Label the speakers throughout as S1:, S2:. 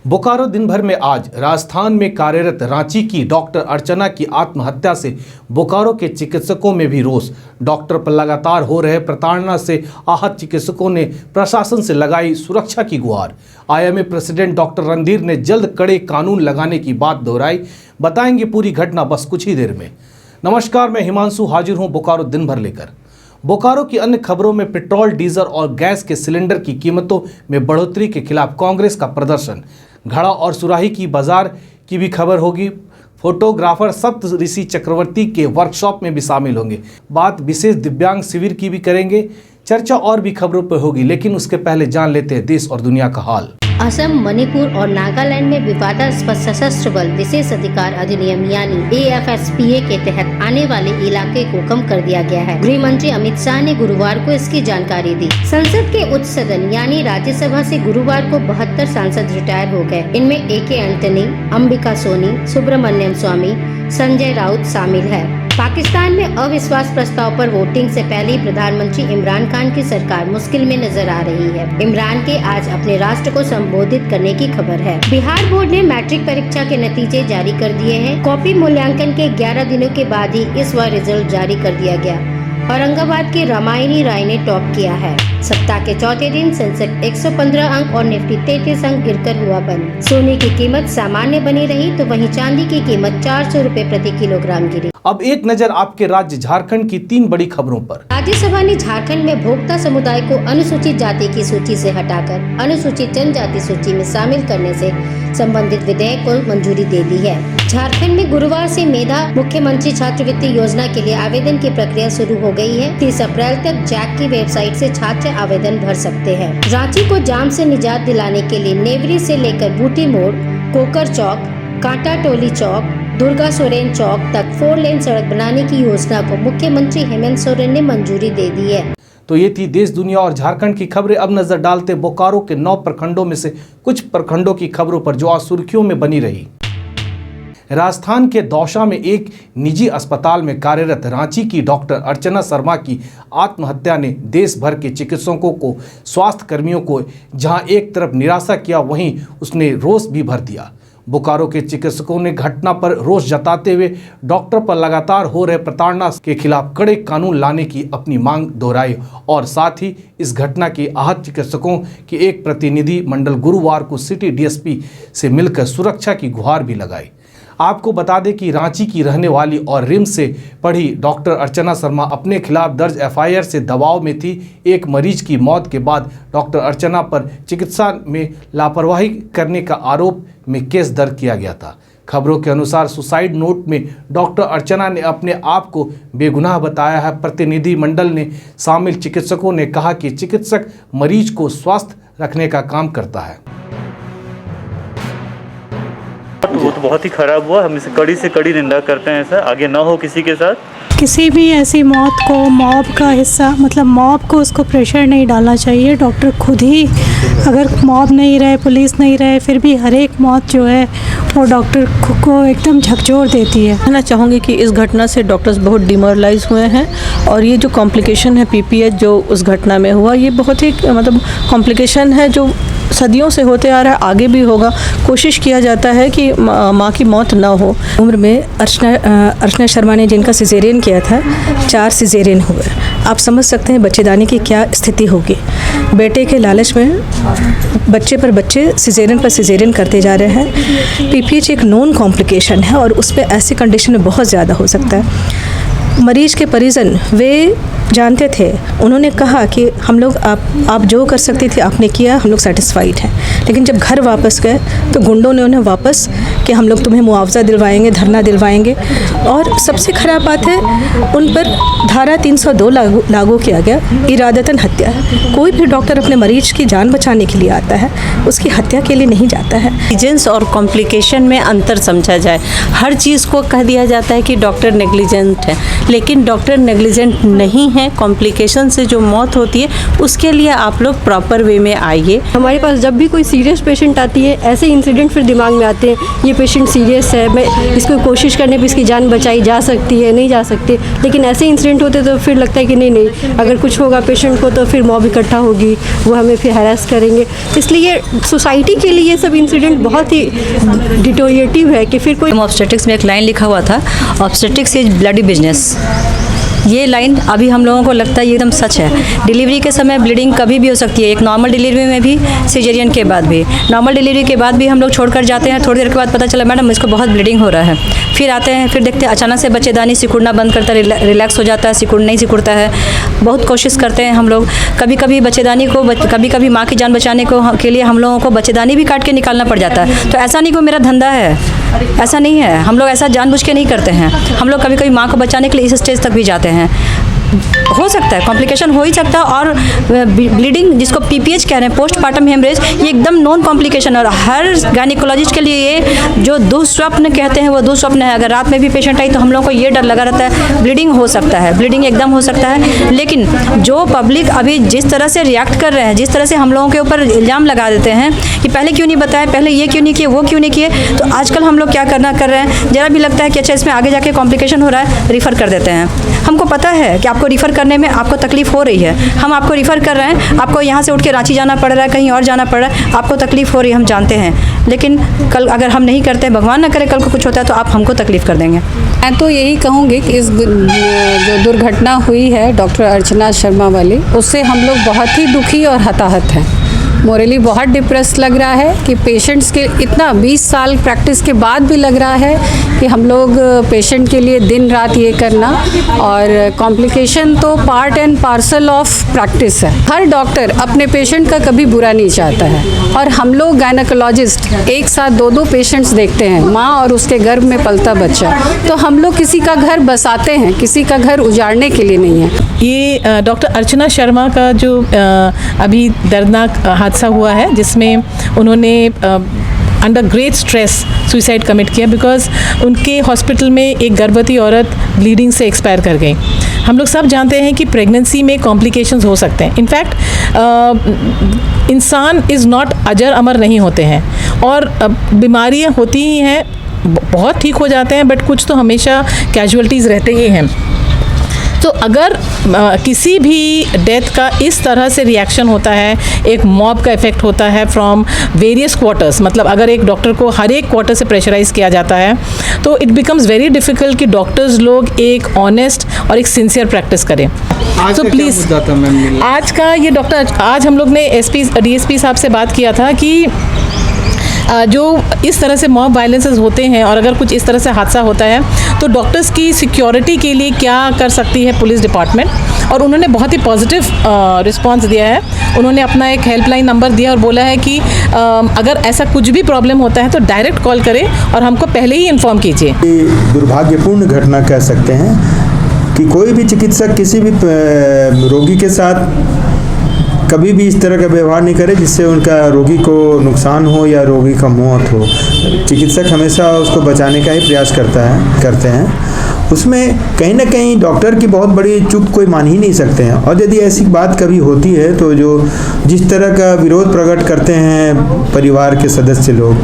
S1: बोकारो दिन भर में आज राजस्थान में कार्यरत रांची की डॉक्टर अर्चना की आत्महत्या से बोकारो के चिकित्सकों में भी रोष। डॉक्टर पर लगातार हो रहे प्रताड़ना से आहत चिकित्सकों ने प्रशासन से लगाई सुरक्षा की गुहार। आईएमए प्रेसिडेंट डॉक्टर रणधीर ने जल्द कड़े कानून लगाने की बात दोहराई। बताएंगे पूरी घटना बस कुछ ही देर में। नमस्कार, मैं हिमांशु हाजिर हूँ बोकारो दिन भर लेकर। बोकारो की अन्य खबरों में पेट्रोल, डीजल और गैस के सिलेंडर की कीमतों में बढ़ोतरी के खिलाफ कांग्रेस का प्रदर्शन। घड़ा और सुराही की बाजार की भी खबर होगी। फोटोग्राफर सप्तऋषि चक्रवर्ती के वर्कशॉप में भी शामिल होंगे। बात विशेष दिव्यांग शिविर की भी करेंगे। चर्चा और भी खबरों पर होगी, लेकिन उसके पहले जान लेते हैं देश और दुनिया का हाल।
S2: असम, मणिपुर और नागालैंड में विवादास्पद सशस्त्र बल विशेष अधिकार अधिनियम यानी AFSPA के तहत आने वाले इलाके को कम कर दिया गया है। गृह मंत्री अमित शाह ने गुरुवार को इसकी जानकारी दी। संसद के उच्च सदन यानी राज्यसभा से गुरुवार को 72 सांसद रिटायर हो गए। इनमें AK एंटनी, अंबिका सोनी, सुब्रमण्यम स्वामी, संजय राउत शामिल है। पाकिस्तान में अविश्वास प्रस्ताव पर वोटिंग से पहले प्रधानमंत्री इमरान खान की सरकार मुश्किल में नजर आ रही है। इमरान के आज अपने राष्ट्र को संबोधित करने की खबर है। बिहार बोर्ड ने मैट्रिक परीक्षा के नतीजे जारी कर दिए हैं। कॉपी मूल्यांकन के 11 दिनों के बाद ही इस बार रिजल्ट जारी कर दिया गया। औरंगाबाद की रामायणी राय ने टॉप किया है। सप्ताह के चौथे दिन सेंसेक्स 115 अंक और निफ्टी 33 अंक गिरकर हुआ बंद। सोने की कीमत सामान्य बनी रही तो वहीं चांदी की कीमत 400 रुपए प्रति किलोग्राम गिरी।
S1: अब एक नजर आपके राज्य झारखंड की 3 बड़ी खबरों पर।
S2: राज्यसभा ने झारखंड में भोक्ता समुदाय को अनुसूचित जाति की सूची से हटाकर अनुसूचित जनजाति सूची में शामिल करने से संबंधित विधेयक को मंजूरी दे दी है। झारखंड में गुरुवार से मेधा मुख्यमंत्री छात्रवृत्ति योजना के लिए आवेदन की प्रक्रिया शुरू हो गई है। 30 अप्रैल तक जैक की वेबसाइट से छात्र आवेदन भर सकते हैं। रांची को जाम से निजात दिलाने के लिए नेवरी से लेकर बूटी मोड़, कोकर चौक, कांटा टोली चौक, दुर्गा सोरेन चौक तक 4 लेन सड़क बनाने की योजना को मुख्यमंत्री हेमंत सोरेन ने मंजूरी दे दी है।
S1: तो ये थी देश, दुनिया और झारखंड की खबरें। अब नजर डालते बोकारो के 9 प्रखंडों में से कुछ प्रखंडों की खबरों पर जो आज सुर्खियों में बनी रही। राजस्थान के दौसा में एक निजी अस्पताल में कार्यरत रांची की डॉक्टर अर्चना शर्मा की आत्महत्या ने देश भर के चिकित्सकों को, स्वास्थ्य कर्मियों को जहां एक तरफ निराशा किया, वहीं उसने रोष भी भर दिया। बोकारो के चिकित्सकों ने घटना पर रोष जताते हुए डॉक्टर पर लगातार हो रहे प्रताड़ना के खिलाफ कड़े कानून लाने की अपनी मांग दोहराई और साथ ही इस घटना के आहत चिकित्सकों के एक प्रतिनिधि मंडल गुरुवार को सिटी DSP से मिलकर सुरक्षा की गुहार भी लगाई। आपको बता दें कि रांची की रहने वाली और रिम्स से पढ़ी डॉक्टर अर्चना शर्मा अपने खिलाफ दर्ज FIR से दबाव में थी। एक मरीज की मौत के बाद डॉक्टर अर्चना पर चिकित्सा में लापरवाही करने का आरोप में केस दर्ज किया गया था। खबरों के अनुसार सुसाइड नोट में डॉक्टर अर्चना ने अपने आप को बेगुनाह बताया है। प्रतिनिधि मंडल ने शामिल चिकित्सकों ने कहा कि चिकित्सक मरीज को स्वस्थ रखने का काम करता है।
S3: वो तो बहुत ही खराब हुआ। हम इसे कड़ी से कड़ी निंदा करते हैं। ऐसा आगे ना हो किसी के साथ।
S4: किसी भी ऐसी मौत को मॉब का हिस्सा, मतलब मॉब को उसको प्रेशर नहीं डालना चाहिए। डॉक्टर खुद ही, अगर मॉब नहीं रहे, पुलिस नहीं रहे, फिर भी हर एक मौत जो है वो डॉक्टर को एकदम झकझोर देती है।
S5: कहना चाहूँगी कि इस घटना से डॉक्टर्स बहुत डिमोरलाइज हुए हैं और ये जो कॉम्प्लिकेशन है PPH जो उस घटना में हुआ, ये बहुत ही मतलब कॉम्प्लिकेशन है जो सदियों से होते आ रहा है, आगे भी होगा। कोशिश किया जाता है कि माँ की मौत ना हो। उम्र में अर्चना शर्मा ने जिनका सिजेरियन किया था, 4 सिजेरियन हुए। आप समझ सकते हैं बच्चेदानी की क्या स्थिति होगी। बेटे के लालच में बच्चे पर बच्चे सिजेरियन पर सिजेरियन करते जा रहे हैं। PPH एक नॉन कॉम्प्लिकेशन है और उस पर ऐसी कंडीशन में बहुत ज़्यादा हो सकता है। मरीज के परिजन वे जानते थे, उन्होंने कहा कि हम लोग आप जो कर सकते थे आपने किया, हम लोग सेटिस्फाइड हैं। लेकिन जब घर वापस गए तो गुंडों ने उन्हें वापस कि हम लोग तुम्हें मुआवजा दिलवाएंगे, धरना दिलवाएंगे। और सबसे ख़राब बात है, उन पर धारा 302 लागू किया गया, इरादतन हत्या। कोई भी डॉक्टर अपने मरीज की जान बचाने के लिए आता है, उसकी हत्या के लिए नहीं जाता है।
S6: नेग्लिजेंस और कॉम्प्लिकेशन में अंतर समझा जाए। हर चीज़ को कह दिया जाता है कि डॉक्टर नेग्लिजेंट है, लेकिन डॉक्टर नेग्लिजेंट नहीं है। कॉम्प्लिकेशन से जो मौत होती है उसके लिए आप लोग प्रॉपर वे में आइए।
S7: हमारे पास जब भी कोई सीरियस पेशेंट आती है, ऐसे इंसिडेंट फिर दिमाग में आते हैं। ये पेशेंट सीरियस है, मैं इसको कोशिश करने पे इसकी जान बचाई जा सकती है, नहीं जा सकती, लेकिन ऐसे इंसिडेंट होते तो फिर लगता है कि नहीं अगर कुछ होगा पेशेंट को तो फिर मॉब इकट्ठा होगी, वो हमें फिर हैरेस करेंगे। इसलिए सोसाइटी के लिए ये सब इंसिडेंट बहुत ही डिटोरिएटिव है कि फिर कोई
S8: ऑब्स्टेट्रिक्स में एक लाइन लिखा हुआ था, ऑब्स्टेट्रिक्स इज ब्लडी बिजनेस। ये लाइन अभी हम लोगों को लगता है ये एकदम सच है। डिलीवरी के समय ब्लीडिंग कभी भी हो सकती है, एक नॉर्मल डिलीवरी में भी, सिजेरियन के बाद भी। नॉर्मल डिलीवरी के बाद भी हम लोग छोड़कर जाते हैं, थोड़ी देर के बाद पता चला मैडम इसको बहुत ब्लीडिंग हो रहा है, फिर आते हैं, फिर देखते हैं अचानक से बच्चेदानी सिकुड़ना बंद करता है, रिलैक्स हो जाता है, नहीं सिकुड़ता है। बहुत कोशिश करते हैं हम लोग, कभी कभी बच्चेदानी को कभी कभी माँ की जान बचाने के लिए हम लोगों को बच्चेदानी भी काट के निकालना पड़ जाता है। तो ऐसा नहीं कोई मेरा धंधा है, ऐसा नहीं है, हम लोग ऐसा जानबूझ के नहीं करते हैं। हम लोग कभी कभी माँ को बचाने के लिए इस स्टेज तक भी जाते हैं। हो सकता है कॉम्प्लिकेशन हो ही सकता है, और ब्लीडिंग जिसको पीपीएच कह रहे हैं, पोस्टमार्टम हेमरेज, ये एकदम नॉन कॉम्प्लिकेशन। और हर गायनिकोलॉजिस्ट के लिए ये जो दुःस्वप्न कहते हैं वो दुःस्वप्न है। अगर रात में भी पेशेंट आई तो हम लोग को ये डर लगा रहता है ब्लीडिंग हो सकता है, ब्लीडिंग एकदम हो सकता है। लेकिन जो पब्लिक अभी जिस तरह से रिएक्ट कर रहे हैं, जिस तरह से हम लोगों के ऊपर इल्ज़ाम लगा देते हैं कि पहले क्यों नहीं बताया, पहले ये क्यों नहीं किए, वो क्यों नहीं किए, तो आजकल हम लोग क्या कर रहे हैं, जरा भी लगता है कि अच्छा इसमें आगे जाके कॉम्प्लिकेशन हो रहा है, रिफ़र कर देते हैं। हमको पता है कि आपको रिफ़र करने में आपको तकलीफ़ हो रही है, हम आपको रिफ़र कर रहे हैं, आपको यहाँ से उठ के रांची जाना पड़ रहा है, कहीं और जाना पड़ रहा है, आपको तकलीफ़ हो रही है, हम जानते हैं। लेकिन कल अगर हम नहीं करते, भगवान ना करे कल को कुछ होता है तो आप हमको तकलीफ़ कर देंगे।
S9: मैं तो यही कहूँगी कि इस जो दुर्घटना हुई है डॉक्टर अर्चना शर्मा वाली, उससे हम लोग बहुत ही दुखी और हताहत हैं। मोरली बहुत डिप्रेस लग रहा है कि पेशेंट्स के इतना 20 साल प्रैक्टिस के बाद भी लग रहा है कि हम लोग पेशेंट के लिए दिन रात ये करना, और कॉम्प्लिकेशन तो part and parcel of practice है। हर डॉक्टर अपने पेशेंट का कभी बुरा नहीं चाहता है, और हम लोग गायनेकोलॉजिस्ट एक साथ 2-2 पेशेंट्स देखते हैं, माँ और उसके गर्भ में पलता बच्चा, तो हम लोग किसी का घर बसाते हैं, किसी का घर उजाड़ने के लिए नहीं है।
S5: ये डॉक्टर अर्चना शर्मा का जो अभी दर्दनाक हादसा हुआ है, जिसमें उन्होंने under great stress suicide commit किया, बिकॉज उनके हॉस्पिटल में एक गर्भवती औरत ब्लीडिंग से एक्सपायर कर गई। हम लोग सब जानते हैं कि प्रेगनेंसी में कॉम्प्लिकेशंस हो सकते हैं। इनफैक्ट इंसान इज़ नॉट अजर अमर नहीं होते हैं, और बीमारियां होती ही हैं, बहुत ठीक हो जाते हैं, बट कुछ तो हमेशा कैजुअल्टीज़ रहते ही हैं। तो अगर किसी भी डेथ का इस तरह से रिएक्शन होता है, एक मॉब का इफेक्ट होता है फ्रॉम वेरियस क्वार्टर्स, मतलब अगर एक डॉक्टर को हर एक क्वार्टर से प्रेशराइज किया जाता है, तो इट बिकम्स वेरी डिफ़िकल्ट कि डॉक्टर्स लोग एक ऑनेस्ट और एक सिंसियर प्रैक्टिस करें। तो प्लीज़ आज का ये डॉक्टर, आज हम लोग ने डीएसपी साहब से बात किया था कि जो इस तरह से मॉब वायलेंसेस होते हैं और अगर कुछ इस तरह से हादसा होता है तो डॉक्टर्स की सिक्योरिटी के लिए क्या कर सकती है पुलिस डिपार्टमेंट, और उन्होंने बहुत ही पॉजिटिव रिस्पांस दिया है। उन्होंने अपना एक हेल्पलाइन नंबर दिया और बोला है कि अगर ऐसा कुछ भी प्रॉब्लम होता है तो डायरेक्ट कॉल करें और हमको पहले ही इन्फॉर्म कीजिए।
S10: दुर्भाग्यपूर्ण घटना कह सकते हैं कि कोई भी चिकित्सक किसी भी रोगी के साथ कभी भी इस तरह का व्यवहार नहीं करे जिससे उनका रोगी को नुकसान हो या रोगी का मौत हो। चिकित्सक हमेशा उसको बचाने का ही प्रयास करते हैं। उसमें कहीं ना कहीं डॉक्टर की बहुत बड़ी चूक कोई मान ही नहीं सकते हैं, और यदि ऐसी बात कभी होती है तो जो जिस तरह का विरोध प्रकट करते हैं परिवार के सदस्य लोग,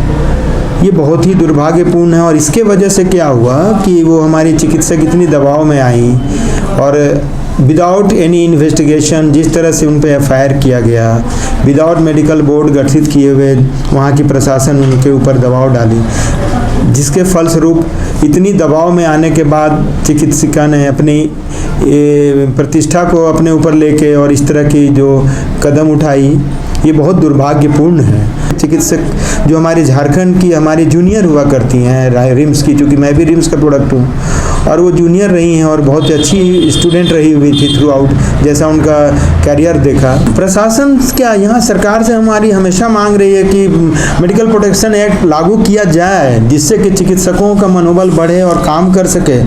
S10: ये बहुत ही दुर्भाग्यपूर्ण है। और इसके वजह से क्या हुआ कि वो हमारी चिकित्सक इतनी दबाव में आई और विदाउट एनी इन्वेस्टिगेशन जिस तरह से उन पर एफआईआर किया गया, विदाउट मेडिकल बोर्ड गठित किए हुए वहाँ की प्रशासन उनके ऊपर दबाव डाली, जिसके फलस्वरूप इतनी दबाव में आने के बाद चिकित्सिका ने अपनी प्रतिष्ठा को अपने ऊपर लेके और इस तरह की जो कदम उठाई, ये बहुत दुर्भाग्यपूर्ण है। चिकित्सक जो हमारे झारखंड की हमारी जूनियर हुआ करती हैं रिम्स की, चूँकि मैं भी रिम्स का प्रोडक्ट हूँ, और वो जूनियर रही हैं और बहुत अच्छी स्टूडेंट रही हुई थी थ्रू आउट, जैसा उनका कैरियर देखा। प्रशासन क्या यहाँ सरकार से हमारी हमेशा मांग रही है कि मेडिकल प्रोटेक्शन एक्ट लागू किया जाए, जिससे कि चिकित्सकों का मनोबल बढ़े और काम कर सके।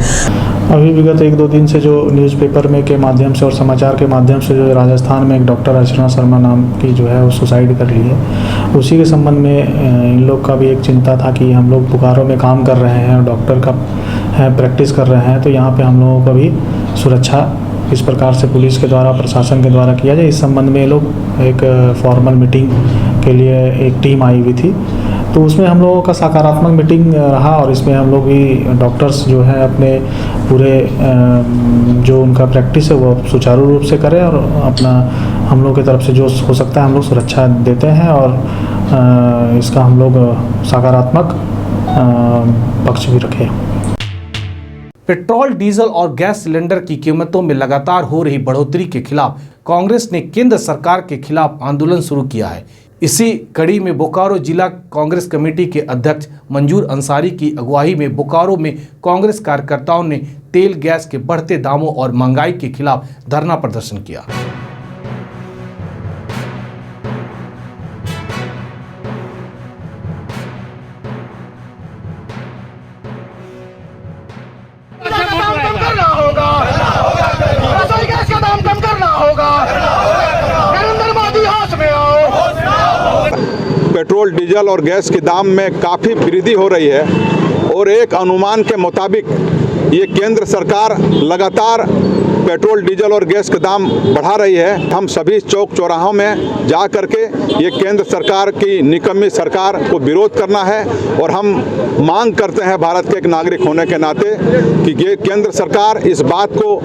S11: अभी विगत 1-2 दिन से जो न्यूज़पेपर में के माध्यम से और समाचार के माध्यम से जो राजस्थान में एक डॉक्टर अर्चना शर्मा नाम की जो है वो सुसाइड कर ली है, उसी के संबंध में इन लोग का भी एक चिंता था कि हम लोग बोकारो में काम कर रहे हैं और डॉक्टर का प्रैक्टिस कर रहे हैं, तो यहाँ पे हम लोगों को भी सुरक्षा इस प्रकार से पुलिस के द्वारा प्रशासन के द्वारा किया जाए। इस संबंध में ये लोग एक फॉर्मल मीटिंग के लिए एक टीम आई हुई थी, तो उसमें हम लोगों का सकारात्मक मीटिंग रहा और इसमें हम लोग भी डॉक्टर्स जो है अपने पूरे जो उनका प्रैक्टिस है वो सुचारू रूप से करें और अपना हम लोग की तरफ से जो हो सकता है हम लोग सुरक्षा देते हैं और इसका हम लोग सकारात्मक पक्ष भी रखें।
S1: पेट्रोल, डीजल और गैस सिलेंडर की कीमतों में लगातार हो रही बढ़ोतरी के खिलाफ कांग्रेस ने केंद्र सरकार के खिलाफ आंदोलन शुरू किया है। इसी कड़ी में बोकारो जिला कांग्रेस कमेटी के अध्यक्ष मंजूर अंसारी की अगुवाई में बोकारो में कांग्रेस कार्यकर्ताओं ने तेल गैस के बढ़ते दामों और महंगाई के खिलाफ धरना प्रदर्शन किया।
S12: पेट्रोल, डीजल और गैस के दाम में काफ़ी वृद्धि हो रही है और एक अनुमान के मुताबिक ये केंद्र सरकार लगातार पेट्रोल, डीजल और गैस के दाम बढ़ा रही है। हम सभी चौक चौराहों में जा करके ये केंद्र सरकार की निकम्मी सरकार को विरोध करना है और हम मांग करते हैं भारत के एक नागरिक होने के नाते कि ये केंद्र सरकार इस बात को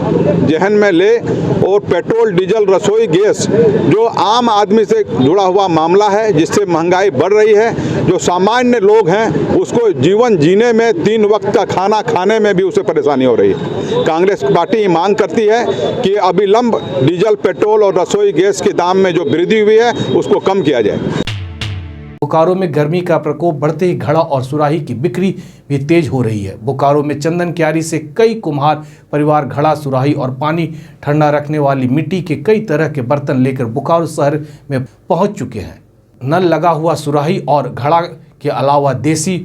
S12: जहन में ले और पेट्रोल, डीजल, रसोई गैस जो आम आदमी से जुड़ा हुआ मामला है, जिससे महंगाई बढ़ रही है, जो सामान्य लोग हैं उसको जीवन जीने में 3 वक्त का खाना खाने में भी उसे परेशानी हो रही है। कांग्रेस पार्टी मांग करती है कि अविलंब डीजल, पेट्रोल और रसोई गैस के दाम में जो वृद्धि हुई है उसको कम किया जाए।
S1: बोकारो में गर्मी का प्रकोप बढ़ते ही घड़ा और सुराही की बिक्री भी तेज हो रही है। बोकारो में चंदन क्यारी से कई कुम्हार परिवार घड़ा, सुराही और पानी ठंडा रखने वाली मिट्टी के कई तरह के बर्तन लेकर बोकारो शहर में पहुंच चुके हैं। नल लगा हुआ सुराही और घड़ा के अलावा देसी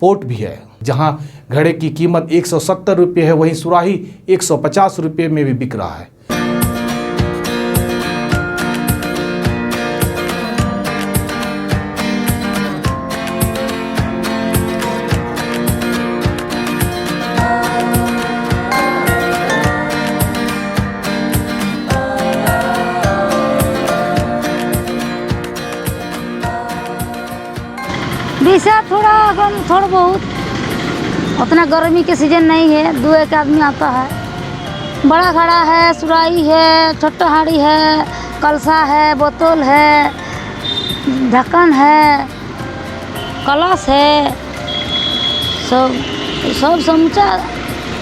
S1: पोट भी है। जहां घड़े की कीमत 170 रुपये है, वहीं सुराही 150 रुपये में भी बिक रहा है।
S13: वैसा थोड़ा बहुत, उतना गर्मी के सीजन नहीं है, 2-1 आदमी आता है। बड़ा घड़ा है, सुराही है, छोटा हाड़ी है, कलसा है, बोतल है, ढक्कन है, कलश है, सब समूचा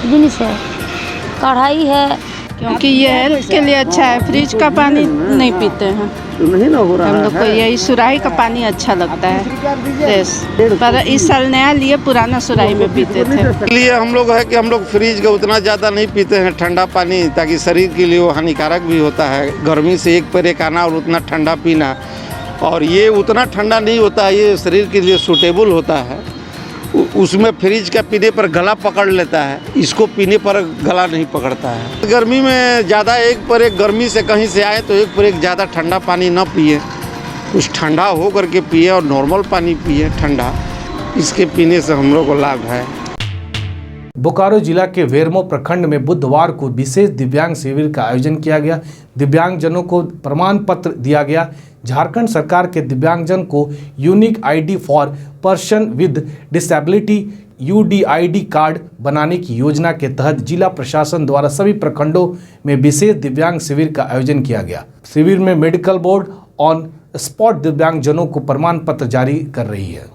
S13: जिनिस है, कढ़ाई है।
S14: क्योंकि ये हेल्थ के लिए अच्छा है। फ्रिज का पानी नहीं पीते हैं हम लोग को, यही सुराही का पानी अच्छा लगता है। पर इस साल नया लिए, पुराना सुराही में पीते थे।
S15: इसलिए हम लोग है कि हम लोग फ्रिज का उतना ज़्यादा नहीं पीते हैं ठंडा पानी, ताकि शरीर के लिए वो हानिकारक भी होता है। गर्मी से एक पर एक आना और उतना ठंडा पीना, और ये उतना ठंडा नहीं होता है, ये शरीर के लिए सूटेबल होता है। उसमें फ्रिज का पीने पर गला पकड़ लेता है, इसको पीने पर गला नहीं पकड़ता है। गर्मी में ज़्यादा एक पर एक, गर्मी से कहीं से आए तो एक पर एक ज़्यादा ठंडा पानी न पिए, कुछ ठंडा हो करके पिए और नॉर्मल पानी पिए ठंडा, इसके पीने से हम लोग को लाभ है।
S1: बोकारो जिला के वेरमो प्रखंड में बुधवार को विशेष दिव्यांग शिविर का आयोजन किया गया। दिव्यांगजनों को प्रमाण पत्र दिया गया। झारखंड सरकार के दिव्यांगजन को unique ID for person with disability UDID card बनाने की योजना के तहत जिला प्रशासन द्वारा सभी प्रखंडों में विशेष दिव्यांग शिविर का आयोजन किया गया। शिविर में मेडिकल बोर्ड ऑन स्पॉट दिव्यांगजनों को प्रमाण पत्र जारी कर रही है।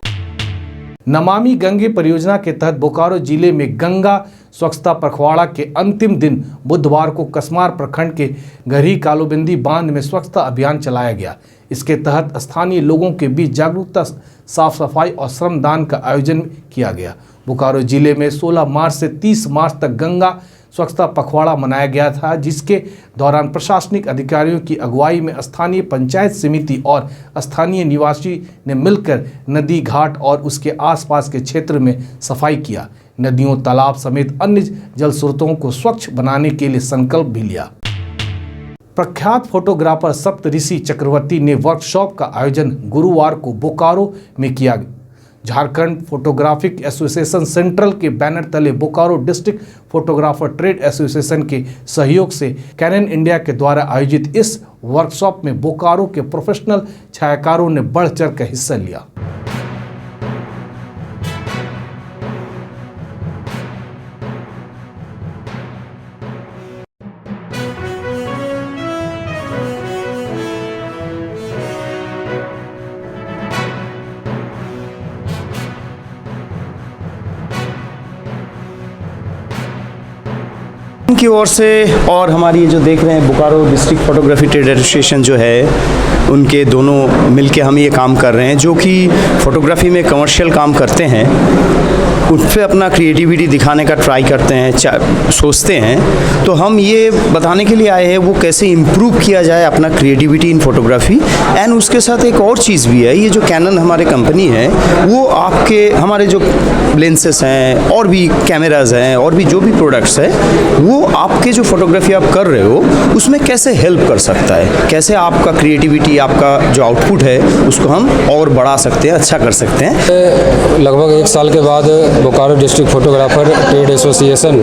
S1: नमामि गंगे परियोजना के तहत बोकारो जिले में गंगा स्वच्छता पखवाड़ा के अंतिम दिन बुधवार को कसमार प्रखंड के गढ़ी कालोबिंदी बांध में स्वच्छता अभियान चलाया गया। इसके तहत स्थानीय लोगों के बीच जागरूकता, साफ सफाई और श्रमदान का आयोजन किया गया। बोकारो जिले में 16 मार्च से 30 मार्च तक गंगा स्वच्छता पखवाड़ा मनाया गया था, जिसके दौरान प्रशासनिक अधिकारियों की अगुवाई में स्थानीय पंचायत समिति और स्थानीय निवासी ने मिलकर नदी, घाट और उसके आसपास के क्षेत्र में सफाई किया। नदियों, तालाब समेत अन्य जल स्रोतों को स्वच्छ बनाने के लिए संकल्प भी लिया। प्रख्यात फोटोग्राफर सप्तऋषि चक्रवर्ती ने वर्कशॉप का आयोजन गुरुवार को बोकारो में किया। झारखंड फोटोग्राफिक एसोसिएशन सेंट्रल के बैनर तले Bokaro district photographer trade association के सहयोग से कैनन इंडिया के द्वारा आयोजित इस वर्कशॉप में बोकारो के प्रोफेशनल छायाकारों ने बढ़ चढ़ कर हिस्सा लिया।
S16: की ओर से और हमारी ये जो देख रहे हैं Bokaro district photography trade association जो है, उनके दोनों मिलके हम ये काम कर रहे हैं, जो कि फ़ोटोग्राफी में कमर्शियल काम करते हैं, उन पर अपना क्रिएटिविटी दिखाने का ट्राई करते हैं, सोचते हैं। तो हम ये बताने के लिए आए हैं वो कैसे इम्प्रूव किया जाए अपना क्रिएटिविटी इन फोटोग्राफी। एंड उसके साथ एक और चीज़ भी है, ये जो कैनन हमारे कंपनी है वो आपके हमारे जो लेंसेस हैं और भी कैमराज हैं और भी जो भी प्रोडक्ट्स है वो आपके जो फोटोग्राफी आप कर रहे हो उसमें कैसे हेल्प कर सकता है, कैसे आपका क्रिएटिविटी, आपका जो आउटपुट है उसको हम और बढ़ा सकते हैं, अच्छा कर सकते हैं।
S17: लगभग 1 साल के बाद Bokaro district photographer trade association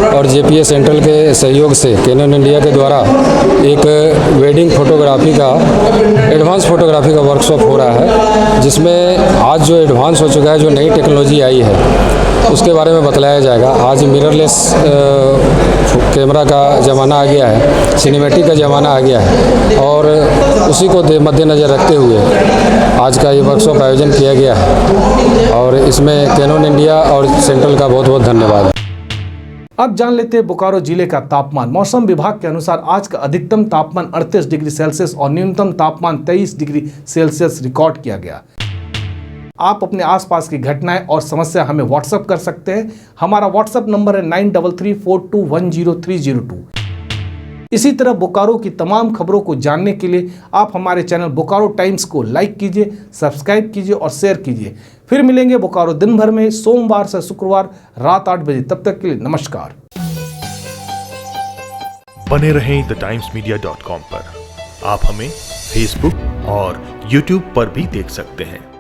S17: और जेपीए सेंट्रल के सहयोग से कैनन इंडिया के द्वारा एक वेडिंग फोटोग्राफी का एडवांस फोटोग्राफी का वर्कशॉप हो रहा है, जिसमें आज जो एडवांस हो चुका है, जो नई टेक्नोलॉजी आई है उसके बारे में बतलाया जाएगा। आज मिररलेस कैमरा का ज़माना आ गया है, सिनेमैटिक का ज़माना आ गया है और उसी को मद्देनज़र रखते हुए आज का ये वर्कशॉप आयोजन किया गया है और इसमें कैनन इंडिया और सेंट्रल का बहुत बहुत धन्यवाद।
S1: अब जान लेते हैं बोकारो जिले का तापमान। मौसम विभाग के अनुसार आज का अधिकतम तापमान 38 डिग्री सेल्सियस और न्यूनतम तापमान 23 डिग्री सेल्सियस रिकॉर्ड किया गया। आप अपने आसपास की घटनाएं और समस्या हमें व्हाट्सएप कर सकते हैं। हमारा व्हाट्सएप नंबर है 9334210302। इसी तरह बोकारो की तमाम खबरों को जानने के लिए आप हमारे चैनल बोकारो टाइम्स को लाइक कीजिए, सब्सक्राइब कीजिए और शेयर कीजिए। फिर मिलेंगे बोकारो दिन भर में सोमवार से शुक्रवार रात 8 बजे। तब तक के लिए नमस्कार।
S18: बने रहें thetimesmedia.com पर। आप हमें फेसबुक और यूट्यूब पर भी देख सकते हैं।